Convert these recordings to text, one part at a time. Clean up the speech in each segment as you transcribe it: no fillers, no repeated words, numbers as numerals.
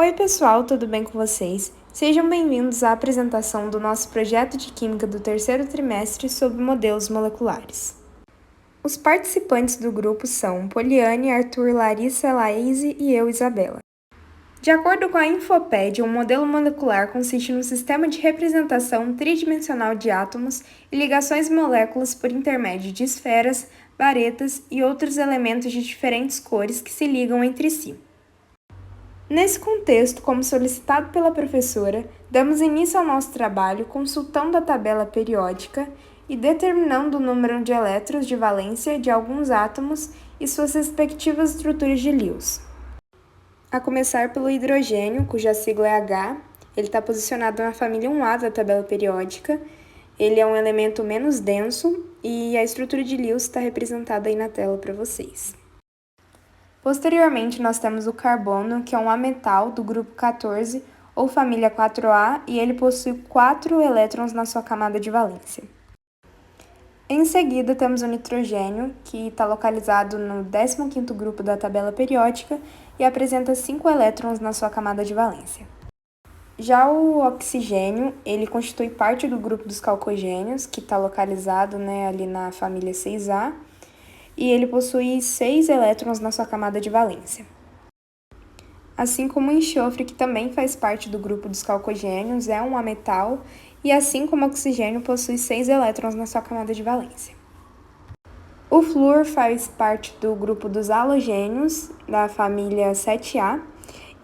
Oi pessoal, tudo bem com vocês? Sejam bem-vindos à apresentação do nosso projeto de Química do terceiro trimestre sobre modelos moleculares. Os participantes do grupo são Poliane, Arthur, Larissa, Laíse e eu, Isabela. De acordo com a Infopédia, um modelo molecular consiste num sistema de representação tridimensional de átomos e ligações moléculas por intermédio de esferas, varetas e outros elementos de diferentes cores que se ligam entre si. Nesse contexto, como solicitado pela professora, damos início ao nosso trabalho consultando a tabela periódica e determinando o número de elétrons de valência de alguns átomos e suas respectivas estruturas de Lewis. A começar pelo hidrogênio, cuja sigla é H, ele está posicionado na família 1A da tabela periódica, ele é um elemento menos denso e a estrutura de Lewis está representada aí na tela para vocês. Posteriormente, nós temos o carbono, que é um ametal do grupo 14, ou família 4A, e ele possui 4 elétrons na sua camada de valência. Em seguida, temos o nitrogênio, que está localizado no 15º grupo da tabela periódica e apresenta 5 elétrons na sua camada de valência. Já o oxigênio, ele constitui parte do grupo dos calcogênios, que está localizado ali na família 6A, e ele possui 6 elétrons na sua camada de valência. Assim como o enxofre, que também faz parte do grupo dos calcogênios, é um ametal, e assim como o oxigênio possui 6 elétrons na sua camada de valência. O flúor faz parte do grupo dos halogênios, da família 7A,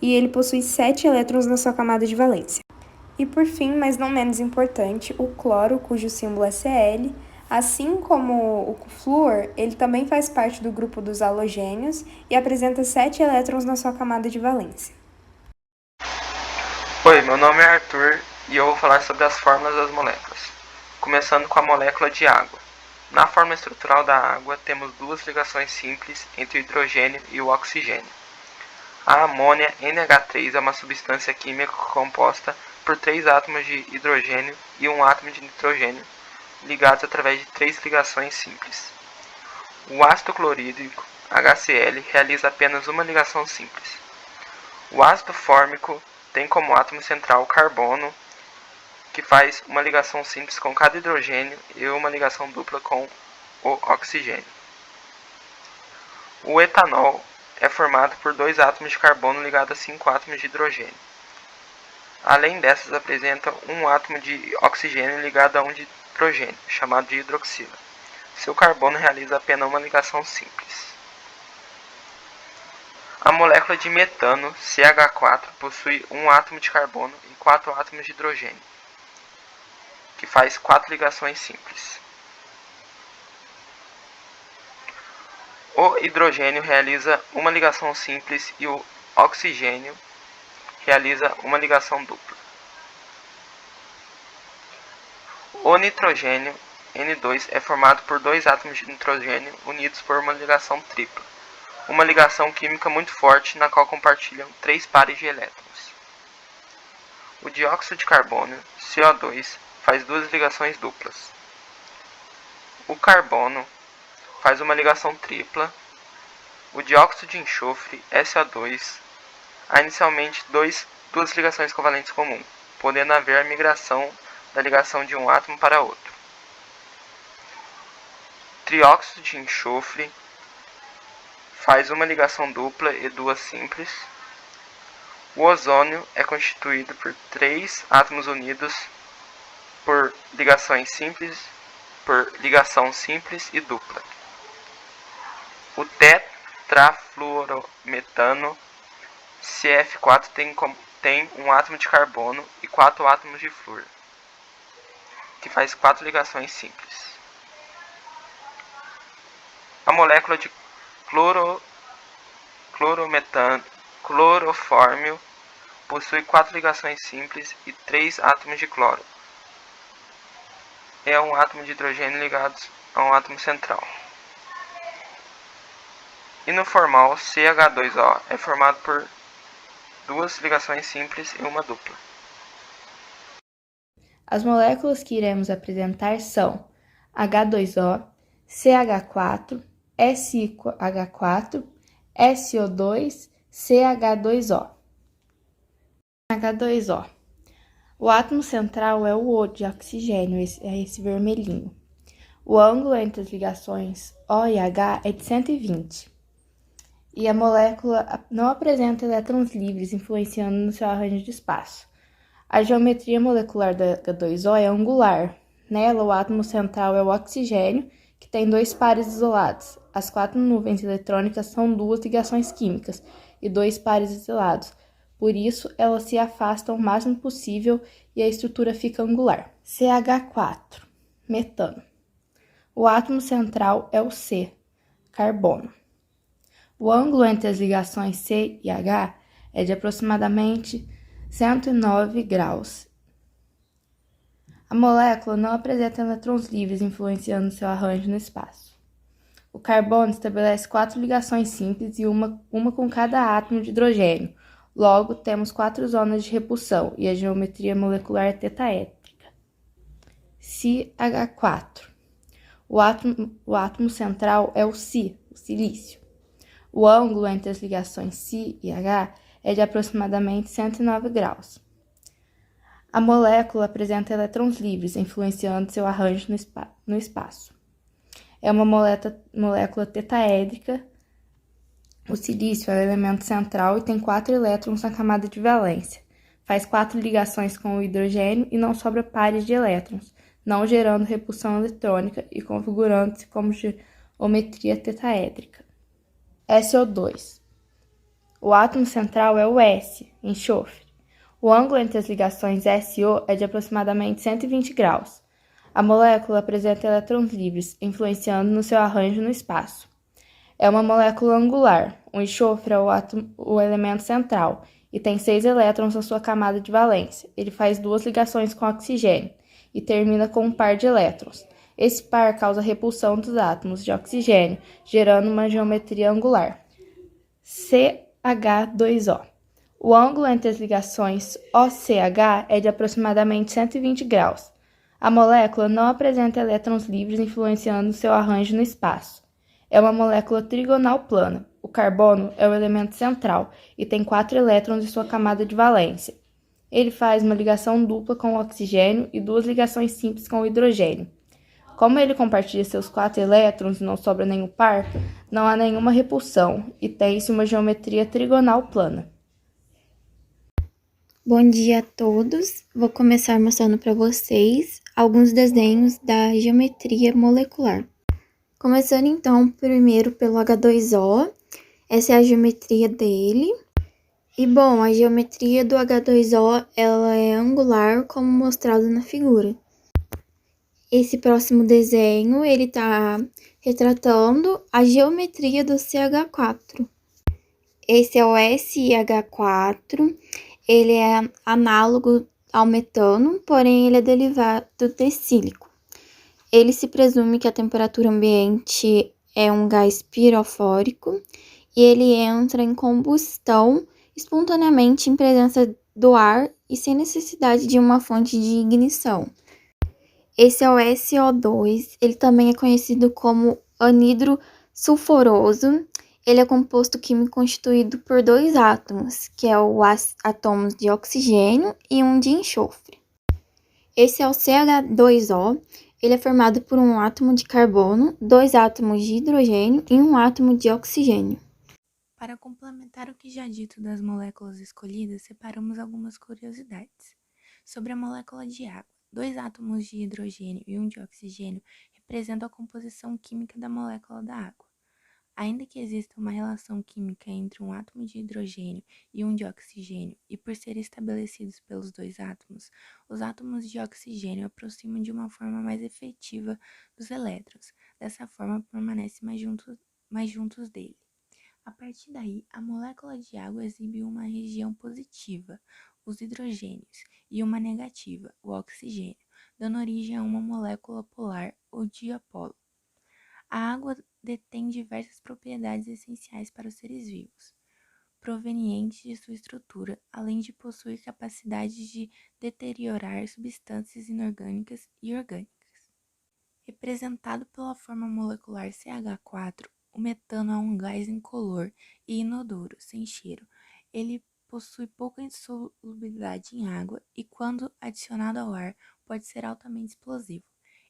e ele possui 7 elétrons na sua camada de valência. E por fim, mas não menos importante, o cloro, cujo símbolo é Cl, assim como o flúor, ele também faz parte do grupo dos halogênios e apresenta 7 elétrons na sua camada de valência. Oi, meu nome é Arthur e eu vou falar sobre as fórmulas das moléculas, começando com a molécula de água. Na forma estrutural da água, temos duas ligações simples entre o hidrogênio e o oxigênio. A amônia NH3 é uma substância química composta por 3 átomos de hidrogênio e um átomo de nitrogênio, ligados através de 3 ligações simples. O ácido clorídrico, HCl, realiza apenas uma ligação simples. O ácido fórmico tem como átomo central o carbono, que faz uma ligação simples com cada hidrogênio e uma ligação dupla com o oxigênio. O etanol é formado por 2 átomos de carbono ligados a 5 átomos de hidrogênio. Além dessas, apresenta um átomo de oxigênio ligado a um de hidrogênio, chamado de hidroxila. Seu carbono realiza apenas uma ligação simples. A molécula de metano, CH4, possui um átomo de carbono e 4 átomos de hidrogênio, que faz 4 ligações simples. O hidrogênio realiza uma ligação simples e o oxigênio realiza uma ligação dupla. O nitrogênio, N2, é formado por 2 átomos de nitrogênio unidos por uma ligação tripla, uma ligação química muito forte na qual compartilham 3 pares de elétrons. O dióxido de carbono, CO2, faz 2 ligações duplas. O carbono faz uma ligação tripla. O dióxido de enxofre, SO2, há inicialmente 2 ligações covalentes comuns, podendo haver a migração da ligação de um átomo para outro. Trióxido de enxofre faz uma ligação dupla e 2 simples. O ozônio é constituído por 3 átomos unidos por ligação simples e dupla. O tetrafluorometano, CF4, tem um átomo de carbono e 4 átomos de flúor, que faz 4 ligações simples. A molécula de clorofórmio possui 4 ligações simples e 3 átomos de cloro. É um átomo de hidrogênio ligado a um átomo central. E no formal, CH2O é formado por 2 ligações simples e uma dupla. As moléculas que iremos apresentar são H2O, CH4, SiH4, SO2, CH2O. H2O. O átomo central é o O de oxigênio, esse vermelhinho. O ângulo entre as ligações O e H é de 120. E a molécula não apresenta elétrons livres, influenciando no seu arranjo de espaço. A geometria molecular da H2O é angular. Nela, o átomo central é o oxigênio, que tem 2 pares isolados. As 4 nuvens eletrônicas são 2 ligações químicas e 2 pares isolados. Por isso, elas se afastam o máximo possível e a estrutura fica angular. CH4, metano. O átomo central é o C, carbono. O ângulo entre as ligações C e H é de aproximadamente 109 graus. A molécula não apresenta elétrons livres, influenciando seu arranjo no espaço. O carbono estabelece 4 ligações simples e uma com cada átomo de hidrogênio. Logo, temos 4 zonas de repulsão e a geometria molecular é tetaédrica. CH4. O átomo central é o Si, o silício. O ângulo entre as ligações Si e H é de aproximadamente 109 graus. A molécula apresenta elétrons livres, influenciando seu arranjo no espaço. É uma molécula tetaédrica. O silício é o elemento central e tem 4 elétrons na camada de valência. Faz 4 ligações com o hidrogênio e não sobra pares de elétrons, não gerando repulsão eletrônica e configurando-se como geometria tetaédrica. SO2. O átomo central é o S, enxofre. O ângulo entre as ligações S e O é de aproximadamente 120 graus. A molécula apresenta elétrons livres, influenciando no seu arranjo no espaço. É uma molécula angular. O enxofre é o elemento central e tem 6 elétrons na sua camada de valência. Ele faz 2 ligações com oxigênio e termina com um par de elétrons. Esse par causa repulsão dos átomos de oxigênio, gerando uma geometria angular. CH2O. O ângulo entre as ligações OCH é de aproximadamente 120 graus. A molécula não apresenta elétrons livres, influenciando seu arranjo no espaço. É uma molécula trigonal plana. O carbono é o elemento central e tem 4 elétrons em sua camada de valência. Ele faz uma ligação dupla com o oxigênio e 2 ligações simples com o hidrogênio. Como ele compartilha seus 4 elétrons e não sobra nenhum par, não há nenhuma repulsão e tem-se uma geometria trigonal plana. Bom dia a todos! Vou começar mostrando para vocês alguns desenhos da geometria molecular. Começando então primeiro pelo H2O, essa é a geometria dele. E bom, a geometria do H2O ela é angular, como mostrado na figura. Esse próximo desenho ele está retratando a geometria do CH4. Esse é o SiH4. Ele é análogo ao metano, porém ele é derivado tessílico. Ele se presume que a temperatura ambiente é um gás pirofórico e ele entra em combustão espontaneamente em presença do ar e sem necessidade de uma fonte de ignição. Esse é o SO2, ele também é conhecido como anidro sulfuroso. Ele é composto químico constituído por 2 átomos, que é o átomos de oxigênio e um de enxofre. Esse é o CH2O, ele é formado por um átomo de carbono, 2 átomos de hidrogênio e um átomo de oxigênio. Para complementar o que já dito das moléculas escolhidas, separamos algumas curiosidades. Sobre a molécula de água, 2 átomos de hidrogênio e um de oxigênio representam a composição química da molécula da água. Ainda que exista uma relação química entre um átomo de hidrogênio e um de oxigênio, e por serem estabelecidos pelos 2 átomos, os átomos de oxigênio aproximam de uma forma mais efetiva dos elétrons. Dessa forma, permanecem mais juntos dele. A partir daí, a molécula de água exibe uma região positiva, os hidrogênios, e uma negativa, o oxigênio, dando origem a uma molécula polar ou dipolo. A água detém diversas propriedades essenciais para os seres vivos, provenientes de sua estrutura, além de possuir capacidade de deteriorar substâncias inorgânicas e orgânicas. Representado pela forma molecular CH4, o metano é um gás incolor e inodoro, sem cheiro. Ele possui pouca insolubilidade em água e, quando adicionado ao ar, pode ser altamente explosivo.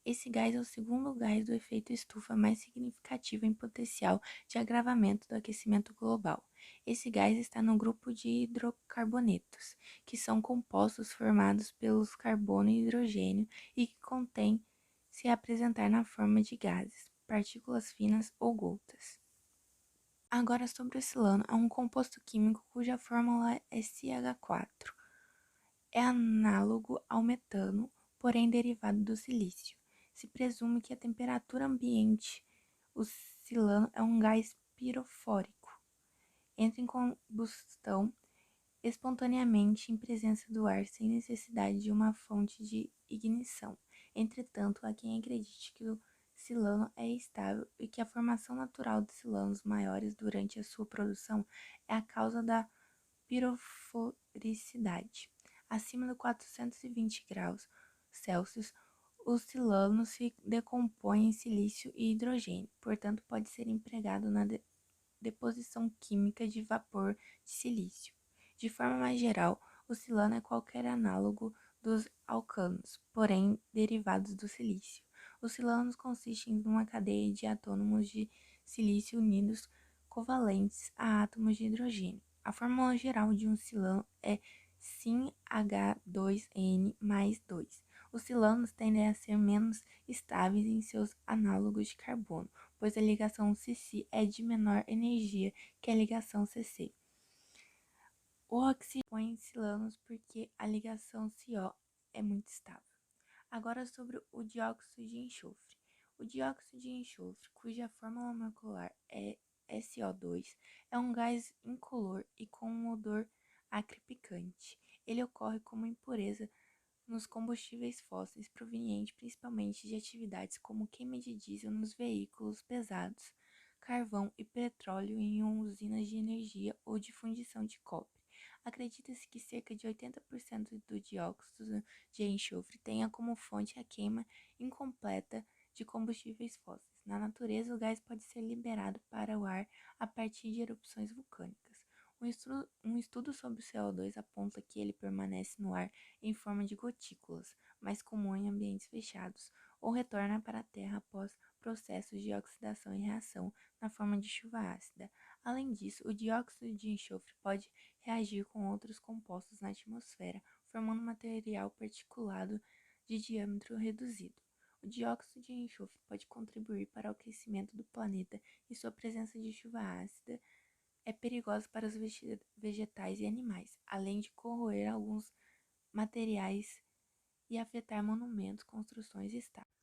Esse gás é o segundo gás do efeito estufa mais significativo em potencial de agravamento do aquecimento global. Esse gás está no grupo de hidrocarbonetos, que são compostos formados pelos carbono e hidrogênio e que contêm se apresentar na forma de gases, partículas finas ou gotas. Agora sobre o silano, é um composto químico cuja fórmula é CH4. É análogo ao metano, porém derivado do silício. Se presume que a temperatura ambiente, o silano é um gás pirofórico. Entra em combustão espontaneamente em presença do ar sem necessidade de uma fonte de ignição. Entretanto, há quem acredite que o silano é estável e que a formação natural de silanos maiores durante a sua produção é a causa da piroforicidade. Acima de 420 graus Celsius, o silano se decompõe em silício e hidrogênio, portanto pode ser empregado na deposição química de vapor de silício. De forma mais geral, o silano é qualquer análogo dos alcanos, porém derivados do silício. Os silanos consistem de uma cadeia de átomos de silício unidos covalentes a átomos de hidrogênio. A fórmula geral de um silano é SiH2N mais 2. Os silanos tendem a ser menos estáveis em seus análogos de carbono, pois a ligação Cc é de menor energia que a ligação Cc. O oxigênio põe silanos porque a ligação CO é muito estável. Agora sobre o dióxido de enxofre. O dióxido de enxofre, cuja fórmula molecular é SO2, é um gás incolor e com um odor acre picante. Ele ocorre como impureza nos combustíveis fósseis, proveniente principalmente de atividades como queima de diesel nos veículos pesados, carvão e petróleo em usinas de energia ou de fundição de cobre. Acredita-se que cerca de 80% do dióxido de enxofre tenha como fonte a queima incompleta de combustíveis fósseis. Na natureza, o gás pode ser liberado para o ar a partir de erupções vulcânicas. Um estudo sobre o CO2 aponta que ele permanece no ar em forma de gotículas, mais comum em ambientes fechados, ou retorna para a Terra após processos de oxidação e reação na forma de chuva ácida. Além disso, o dióxido de enxofre pode reagir com outros compostos na atmosfera, formando material particulado de diâmetro reduzido. O dióxido de enxofre pode contribuir para o aquecimento do planeta e sua presença de chuva ácida é perigosa para os vegetais e animais, além de corroer alguns materiais e afetar monumentos, construções e estátuas.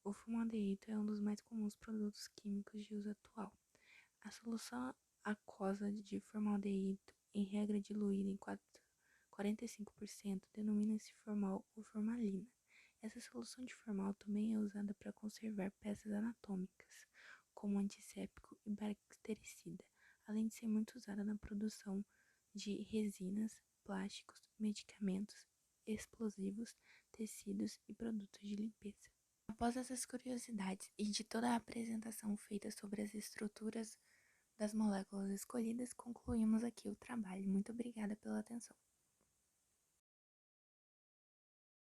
O formaldeído é um dos mais comuns produtos químicos de uso atual. A solução aquosa de formaldeído, em regra diluída em 45%, denomina-se formal ou formalina. Essa solução de formal também é usada para conservar peças anatômicas, como antisséptico e bactericida, além de ser muito usada na produção de resinas, plásticos, medicamentos, explosivos, tecidos e produtos de limpeza. Após essas curiosidades e de toda a apresentação feita sobre as estruturas das moléculas escolhidas, concluímos aqui o trabalho. Muito obrigada pela atenção.